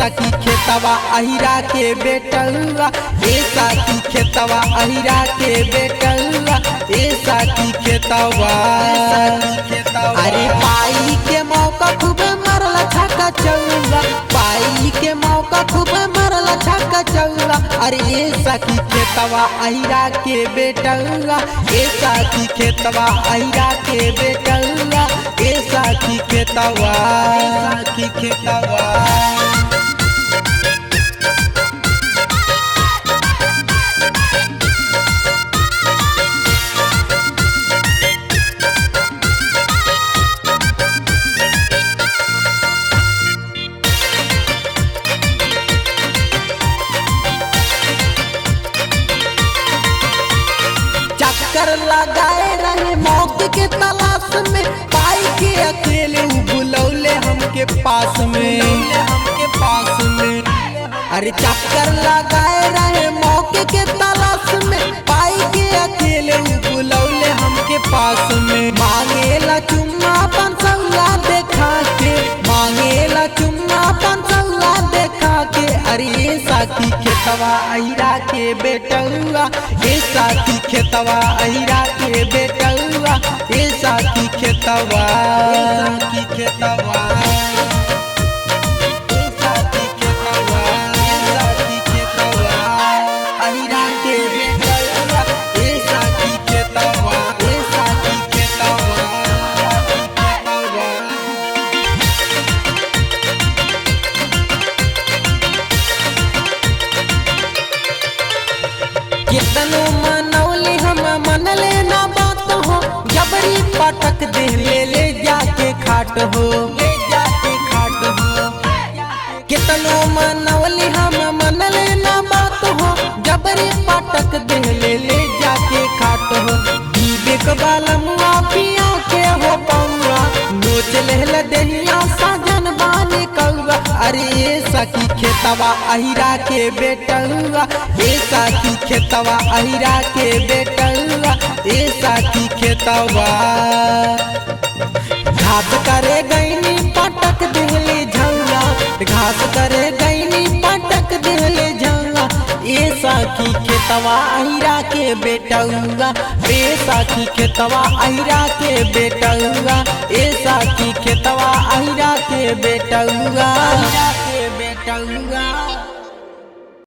सखी खेतवा अहिरा के बेटुआ, ए सखी खेतवा अहिरा के बेटुआ, ए सखी खेतवा। अरे पाई के मौका खूब मरल छक्का चौवा, पाई के मौका खूब मरल छक्का चौवा। अरे ए सखी खेतवा अहिरा के बेटुआ, ए सखी खेतवा अहिरा के बेटुआ, ए सखी खेतवा, सखी खेतवा। चक्कर लगाए रहे मौके के तलाश में, पाई के अकेले बुलौले हमके पास में, हमके पास में। अरे चक्कर लगाए रहे मौके के तलाश में, पाई के अकेले बुलौले हमके पास में। मांगेला चुम्मा पंसौला देखा के, मांगेला चुम्मा पंसौला देखा के। अरे सखी खेतवा अहिरा के बेटुआ, ए सखी खेतवा अहिरा के बेटुआ, ए सखी खेतवा, सखी खेतवा, ए सखी खेतवा, ए सखी खेतवा अहिरा के बेटुआ, ए सखी खेतवा, ए सखी खेतवा, खेतवा। कितनो मनौली हम मनले ना बात हो, जबरी पटक दे ले जाके खाट हो, ले जाके खाट हो। कितनो मनौली हम मनले ना बात हो, जबरी पटक दे ले जाके खाट हो। विवेक वाला मुआ पिया के हो पौआ, नोच ले दहिया साजन बाने कौआ। अरे सखी खेतवा अहिरा के बेटुआ, ए सखी खेतवा अहिरा के बेटुआ, ए सखी खेतवा। घास करे गईनी पटक दिहले झौला, घास करे गईनी पटक दिहले झौला, ए सखी खेतवा अहिरा के बेटुआ, ए सखी खेतवा अहिरा के बेटुआ, ए सखी खेतवा अहिरा के बेटुआ, अहिरा के बेटुआ।